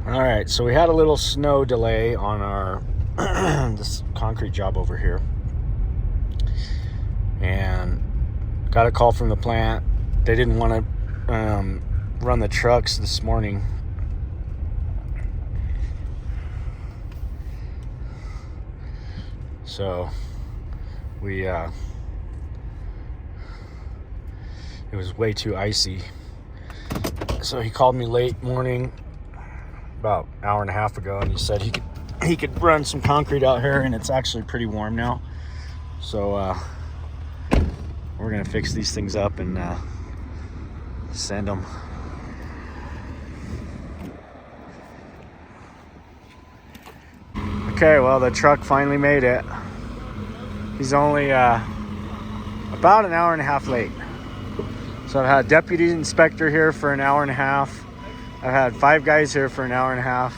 All right, so we had a little snow delay on our this concrete job over here, and got a call from the plant. They didn't want to run the trucks this morning. So we it was way too icy. So he called me late morning, about an hour and a half ago, and he said he could run some concrete out here, and it's actually pretty warm now. So we're gonna fix these things up and send them. Okay, well, the truck finally made it. He's only about an hour and a half late. So I've had deputy inspector here for an hour and a half. I've had 5 guys here for an hour and a half.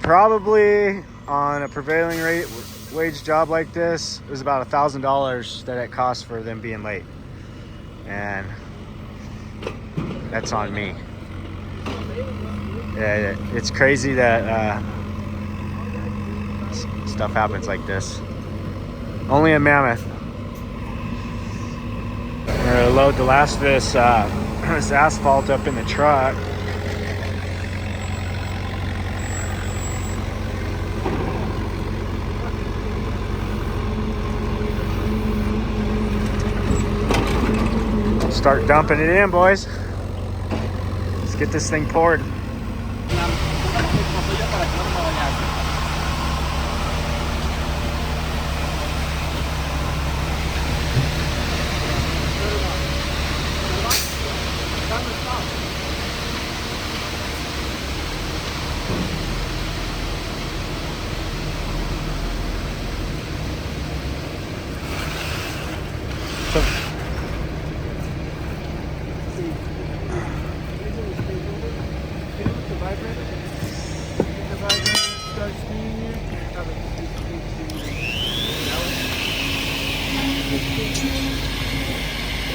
Probably on a prevailing rate wage job like this, it was about $1,000 that it cost for them being late. And that's on me. Yeah, it's crazy that stuff happens like this. Only in Mammoth. We're gonna load the last of this asphalt up in the truck. Start dumping it in, boys. Let's get this thing poured.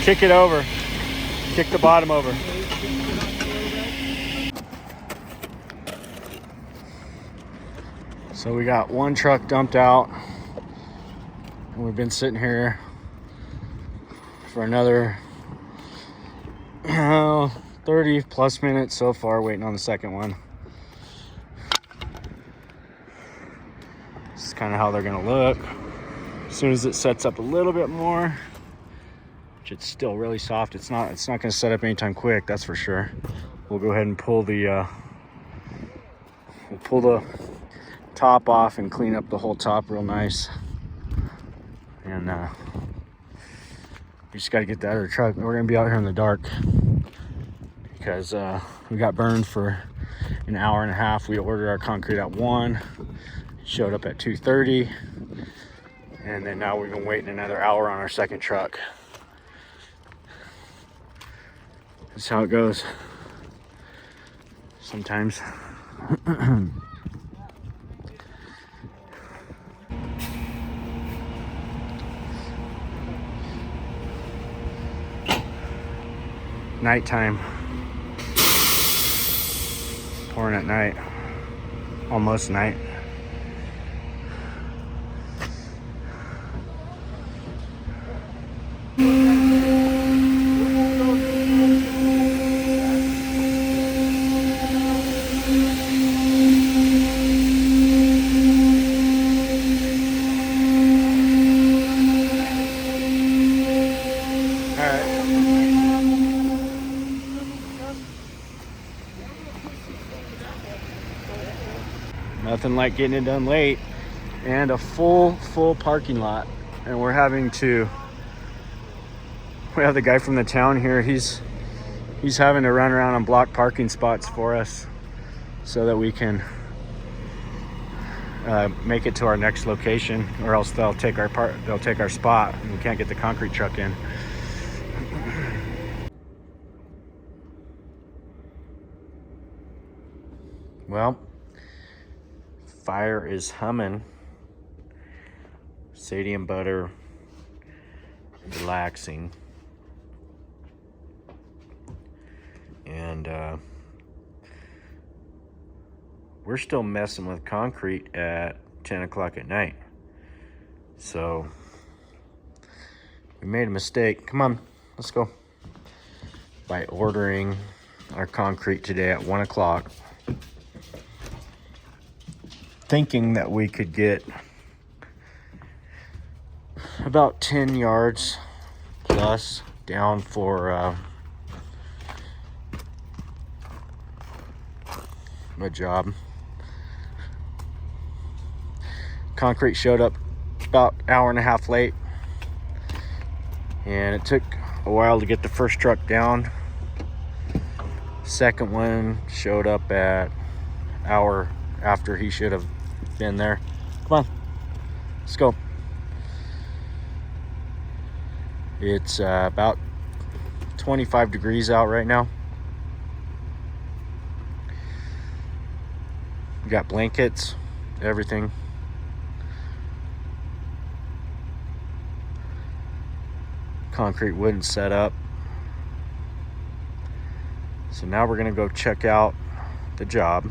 Kick it over. Kick the bottom over. So we got one truck dumped out, and we've been sitting here for another 30 plus minutes so far, waiting on the second one. This is kind of how they're gonna look. As soon as it sets up a little bit more, which it's still really soft, it's not gonna set up anytime quick, that's for sure. We'll go ahead and pull the top off and clean up the whole top real nice. And we just got to get that out of the truck. We're gonna be out here in the dark because we got burned for an hour and a half. We ordered our concrete at 1, showed up at 2:30, and then now we've been waiting another hour on our second truck. That's how it goes sometimes. Nighttime. Pouring at night. Almost night. Nothing like getting it done late, and a full parking lot. And we have the guy from the town here. He's having to run around and block parking spots for us so that we can make it to our next location, or else they'll take our spot and we can't get the concrete truck in. Well, fire is humming. Sodium butter relaxing. And we're still messing with concrete at 10 o'clock at night. So we made a mistake. Come on, let's go. By ordering our concrete today at 1 o'clock, thinking that we could get about 10 yards plus down for a job. Concrete showed up about an hour and a half late, and it took a while to get the first truck down. Second one showed up at an hour after he should have been there. Come on, let's go. It's about 25 degrees out right now. We got blankets, everything. Concrete wouldn't set up. So now we're gonna go check out the job.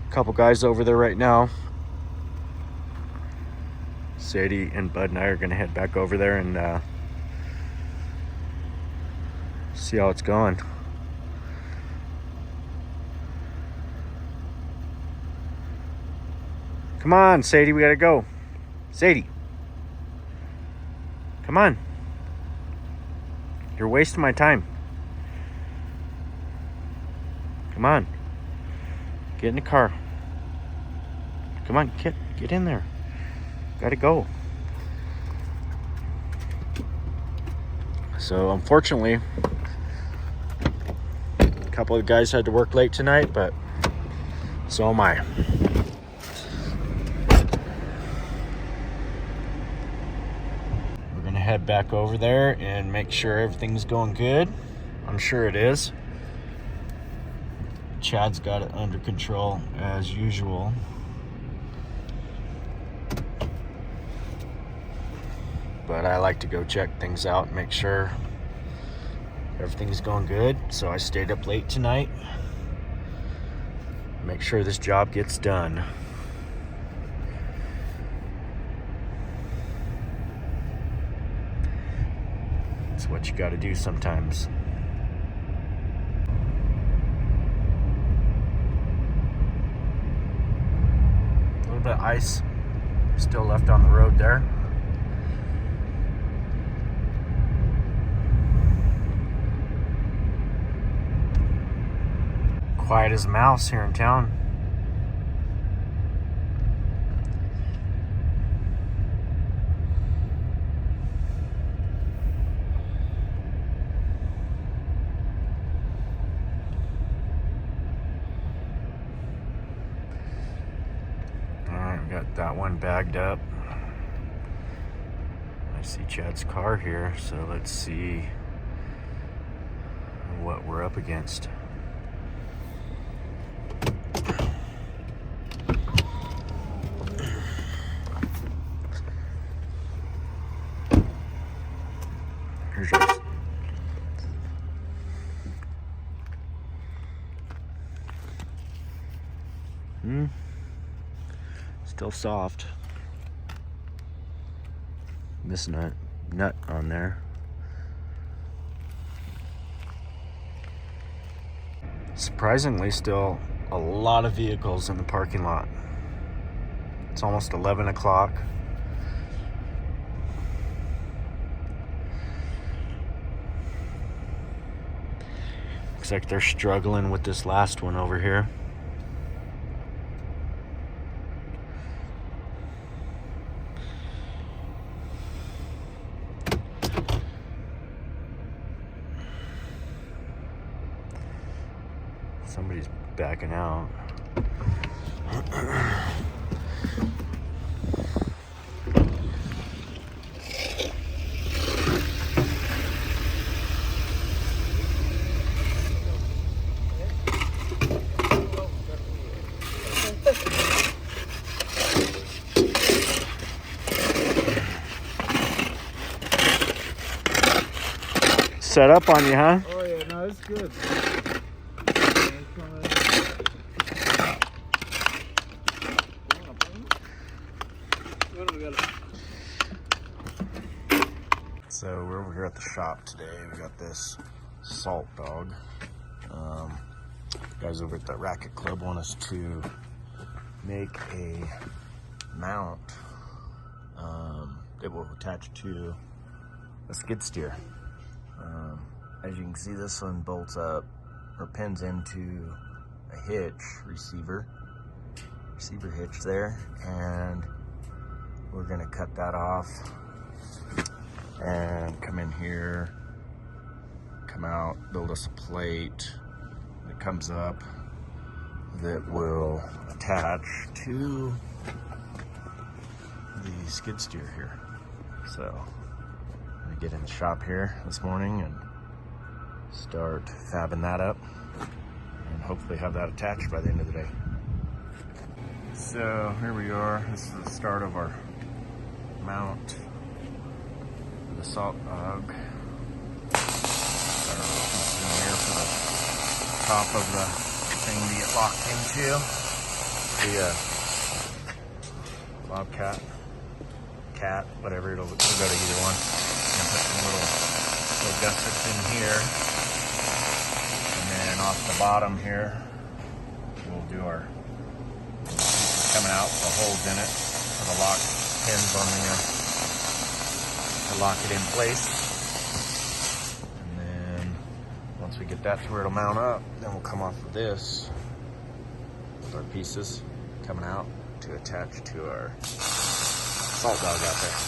A couple guys over there right now. Sadie and Bud and I are gonna head back over there and see how it's going. Come on, Sadie, we gotta go. Sadie, come on. You're wasting my time. Come on. Get in the car. Come on, get in there. Gotta go. So unfortunately, a couple of guys had to work late tonight, but so am I. We're gonna head back over there and make sure everything's going good. I'm sure it is. Chad's got it under control as usual. But I like to go check things out and make sure everything's going good. So I stayed up late tonight. Make sure this job gets done. It's what you gotta do sometimes. A little bit of ice still left on the road there. Quiet as a mouse here in town. Alright, we got that one bagged up. I see Chad's car here, so let's see what we're up against. Here's yours. Still soft. Missing a nut on there. Surprisingly, still a lot of vehicles in the parking lot. It's almost 11 o'clock. Looks like they're struggling with this last one over here. Somebody's backing out. Set up on you, huh? Oh yeah, no, it's good. here at the shop today. We got this salt dog. Guys over at the Racket Club want us to make a mount that will attach to a skid steer. As you can see, this one bolts up or pins into a hitch receiver hitch there, and we're gonna cut that off and come in here, come out, build us a plate that comes up that will attach to the skid steer here. So I'm gonna get in the shop here this morning and start fabbing that up and hopefully have that attached by the end of the day. So here we are. This is the start of our mount for the salt dog. Got our pieces in here for the top of the thing to get locked into. The Bobcat, cat, whatever, it'll go to either one. I'm gonna put some little gussets in here. And then off the bottom here, we'll do our coming out with the holes in it for the lock pins on the to lock it in place. And then once we get that to where it'll mount up, then we'll come off of this with our pieces coming out to attach to our salt dog out there.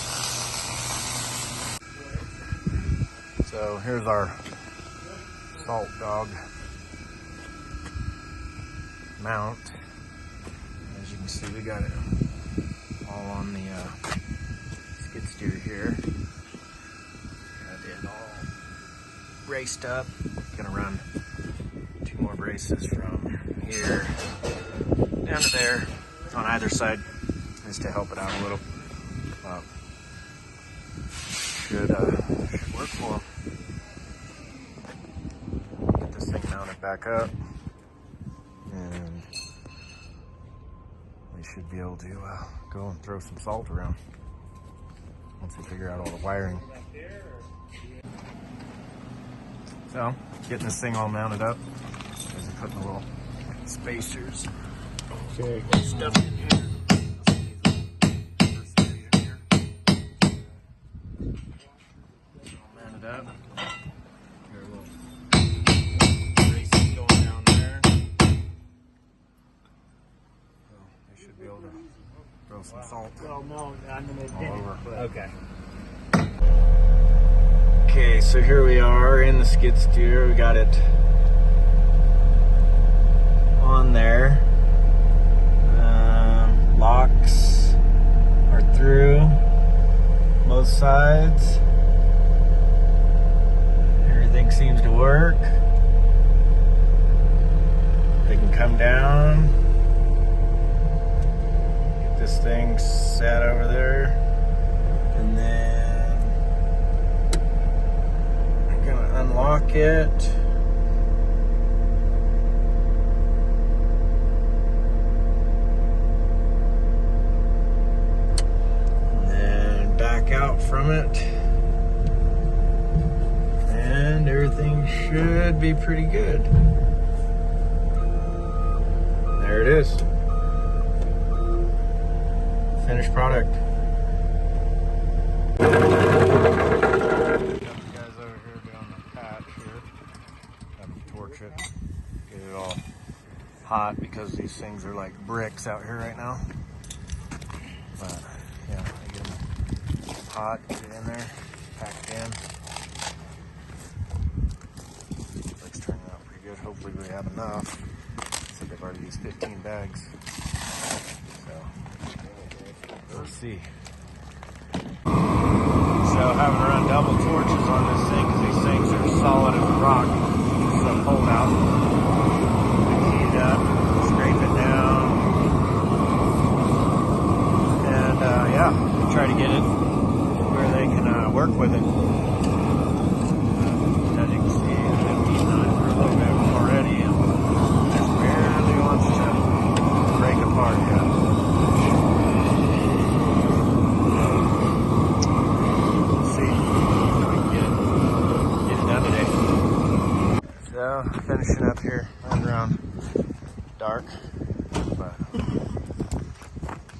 So here's our salt dog mount. As you can see, we got it all on the skid steer here. Got it all braced up. Gonna run 2 more braces from here down to there on either side, just to help it out a little. Should work for them. Get this thing mounted back up, and we should be able to go and throw some salt around once we figure out all the wiring. So, getting this thing all mounted up, as we're putting the little spacers. Okay, stuff in here. All mounted up. Here, a little racing going down there. So they should be able to throw some salt all over. Okay. Okay, so here we are in the skid steer. We got it on there. Locks are through both sides. Everything seems to work. They can come down. Get this thing set over there. And then I'm gonna unlock it. Out from it, and everything should be pretty good. There it is, finished product. Got the guys over here doing the patch here. Got to torch it, get it all hot because these things are like bricks out here right now. But yeah, I get them hot, get it in there, packed in. Looks turning out pretty good. Hopefully we have enough. So they've already used 15 bags. So we'll see. So having to run double torches on this thing because these things are solid as rock. So pull it out, heat it up, scrape it down, and yeah, try to get it where they can work with it. As you can see, the 15 nine for a little bit already, and just barely wants to break apart yet. Let's see if we can get it. finishing up here right around dark, but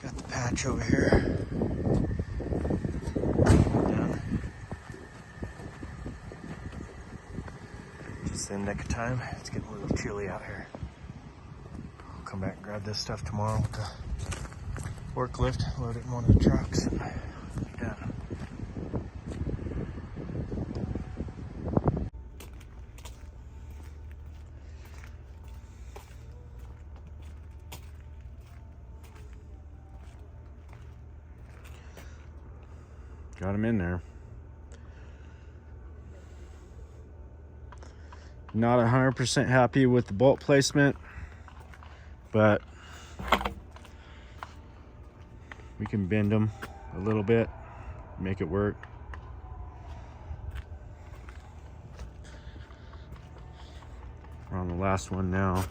got the patch over here. Yeah. Just in the nick of time. It's getting a little chilly out here. I'll come back and grab this stuff tomorrow with the forklift, load it in one of the trucks, and be done. Got him in there. Not 100% happy with the bolt placement, but we can bend them a little bit, make it work. We're on the last one now.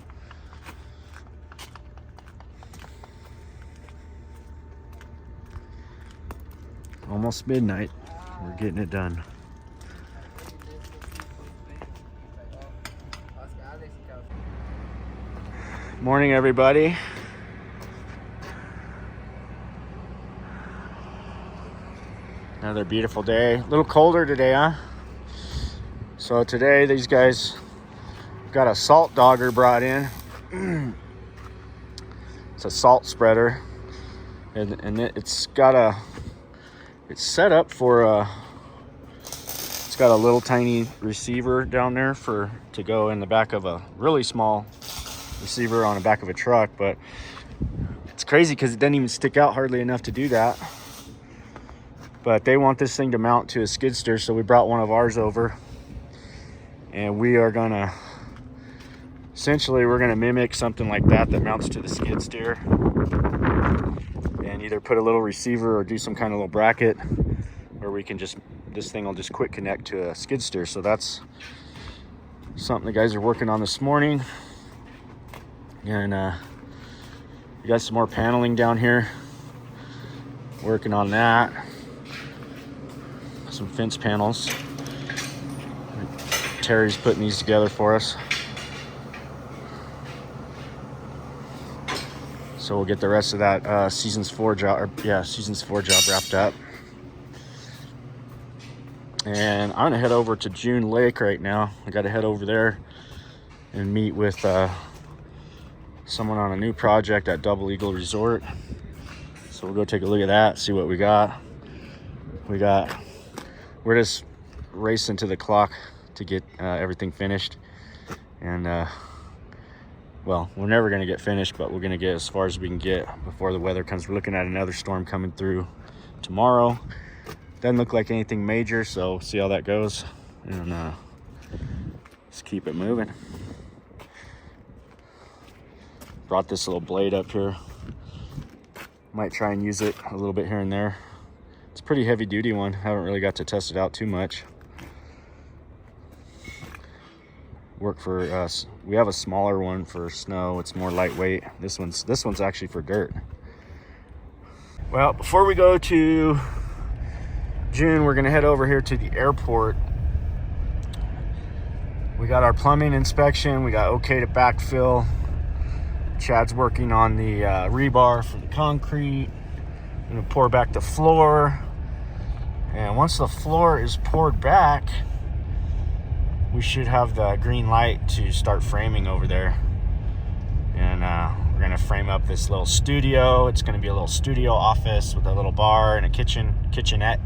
Almost midnight. We're getting it done. Morning, everybody. Another beautiful day. A little colder today, huh? So today these guys got a salt dogger brought in. It's a salt spreader, and it's set up for it's got a little tiny receiver down there to go in the back of a really small receiver on the back of a truck, but it's crazy because it doesn't even stick out hardly enough to do that. But they want this thing to mount to a skid steer, so we brought one of ours over, and we are gonna we're gonna mimic something like that mounts to the skid steer, and either put a little receiver or do some kind of little bracket, or we can this thing will just quick connect to a skid steer. So that's something the guys are working on this morning. And we got some more paneling down here, working on that. Some fence panels. Terry's putting these together for us. So we'll get the rest of that seasons 4 job wrapped up. And I'm gonna head over to June Lake right now. I gotta head over there and meet with someone on a new project at Double Eagle Resort. So we'll go take a look at that, see what we got. We're just racing to the clock to get everything finished. And well, we're never gonna get finished, but we're gonna get as far as we can get before the weather comes. We're looking at another storm coming through tomorrow. Doesn't look like anything major, so see how that goes. And let's keep it moving. Brought this little blade up here. Might try and use it a little bit here and there. It's a pretty heavy duty one. Haven't really got to test it out too much. Work for us. We have a smaller one for snow. It's more lightweight. This one's actually for dirt. Well, before we go to June, we're gonna head over here to the airport. We got our plumbing inspection. We got okay to backfill. Chad's working on the rebar for the concrete. I'm gonna pour back the floor. And once the floor is poured back, we should have the green light to start framing over there. And we're gonna frame up this little studio. It's gonna be a little studio office with a little bar and a kitchenette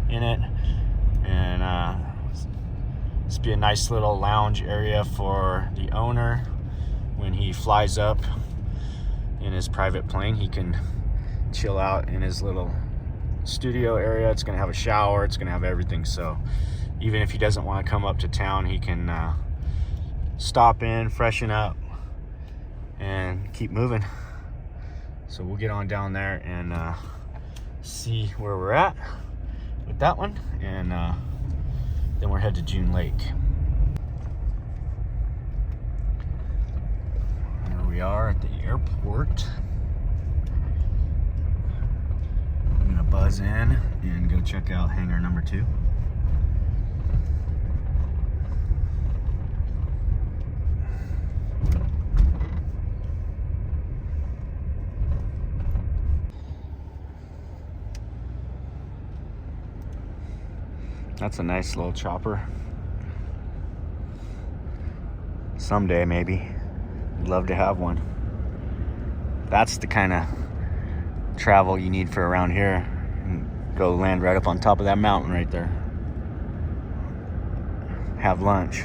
in it. And this will be a nice little lounge area for the owner. When he flies up in his private plane, he can chill out in his little studio area. It's gonna have a shower, it's gonna have everything. So even if he doesn't want to come up to town, he can stop in, freshen up, and keep moving. So we'll get on down there and see where we're at with that one, and then we're headed to June Lake. We are at the airport. I'm gonna buzz in and go check out hangar number 2. That's a nice little chopper. Someday, maybe. I'd love to have one. That's the kind of travel you need for around here. And go land right up on top of that mountain right there. Have lunch.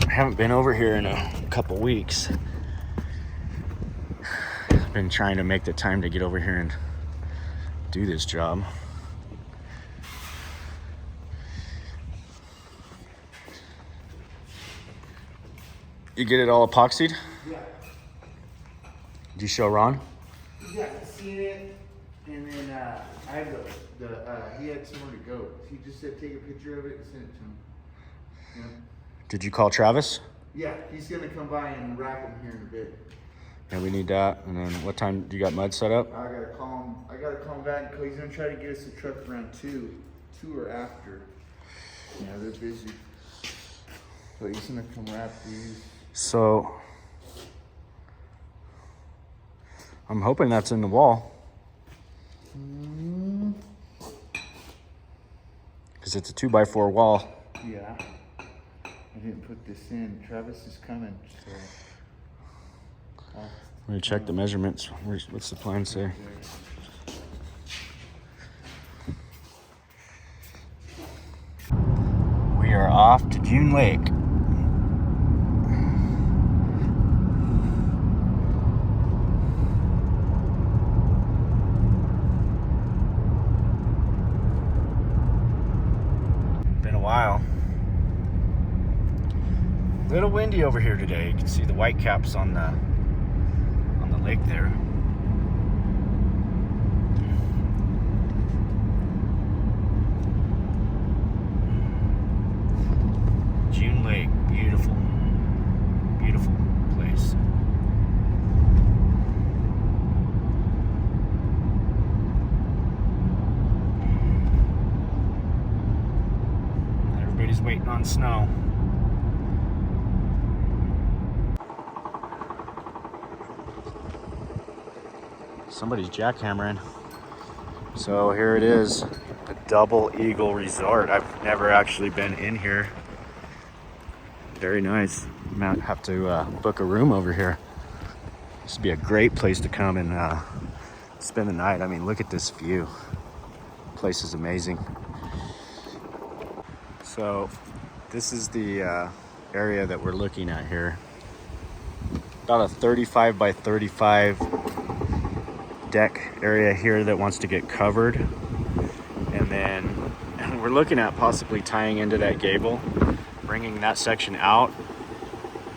I haven't been over here in a couple weeks. I've been trying to make the time to get over here and do this job. You get it all epoxied? Yeah. Did you show Ron? Yeah, he's seen it, and then I have he had somewhere to go. He just said take a picture of it and send it to him. Yeah. Did you call Travis? Yeah, he's gonna come by and wrap them here in a bit. Yeah, we need that. And then what time do you got mud set up? I gotta call him back because he's gonna try to get us a truck around 2 or after. Yeah, they're busy. So he's gonna come wrap these. So I'm hoping that's in the wall. Because it's a 2x4 wall. Yeah. I didn't put this in. Travis is coming, so. I'm gonna check the measurements. What's the plan say? We are off to June Lake. Been a while. A little windy over here today. You can see the white caps on the lake there. June Lake, beautiful, beautiful place. Everybody's waiting on snow. Somebody's jackhammering. So here it is, the Double Eagle Resort. I've never actually been in here. Very nice. Might have to book a room over here. This would be a great place to come and spend the night. I mean, look at this view. Place is amazing. So this is the area that we're looking at here. About a 35 by 35 deck area here that wants to get covered, and then we're looking at possibly tying into that gable, bringing that section out,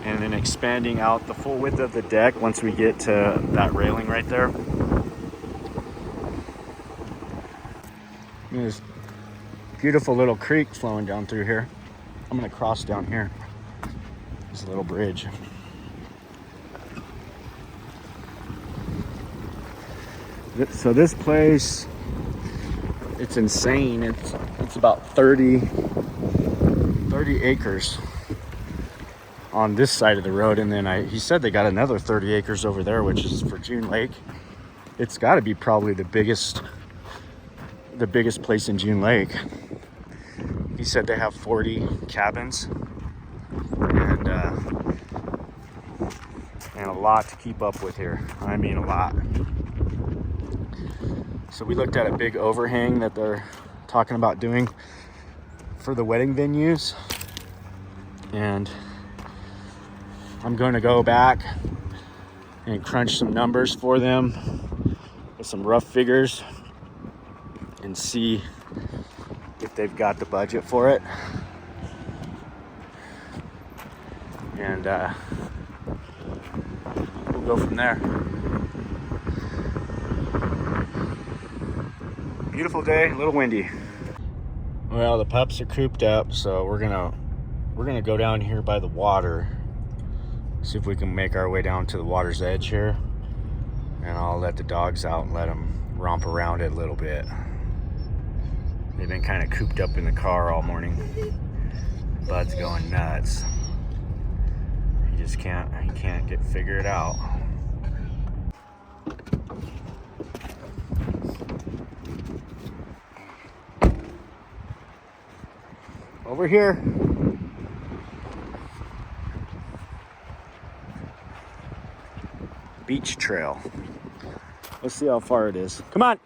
and then expanding out the full width of the deck once we get to that railing right there. There's beautiful little creek flowing down through here. I'm gonna cross down here. There's a little bridge. So this place, it's insane. It's about 30 acres on this side of the road, and then he said they got another 30 acres over there, which is for June Lake. It's got to be probably the biggest place in June Lake. He said they have 40 cabins and a lot to keep up with here. I mean, a lot. So we looked at a big overhang that they're talking about doing for the wedding venues, and I'm going to go back and crunch some numbers for them with some rough figures and see if they've got the budget for it, and we'll go from there. Beautiful day, a little windy. Well, the pups are cooped up, so we're gonna go down here by the water, see if we can make our way down to the water's edge here, and I'll let the dogs out and let them romp around it a little bit. They've been kind of cooped up in the car all morning. Bud's going nuts. He just can't figure it out. Over here. Beach trail. Let's see how far it is. Come on.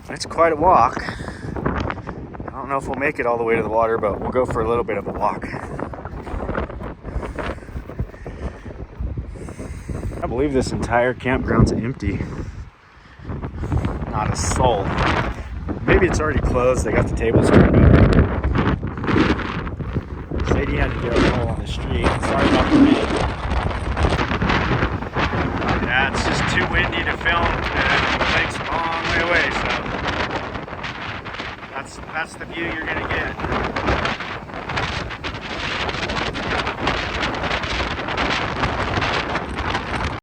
It's quite a walk. I don't know if we'll make it all the way to the water, but we'll go for a little bit of a walk. I believe this entire campground's empty. Not a soul. Maybe it's already closed. They got the tables turned over. Sadie had to get a hole on the street. Sorry about the wind. Yeah, it's just too windy to film, and the lake's a long way away, so that's the view you're gonna get.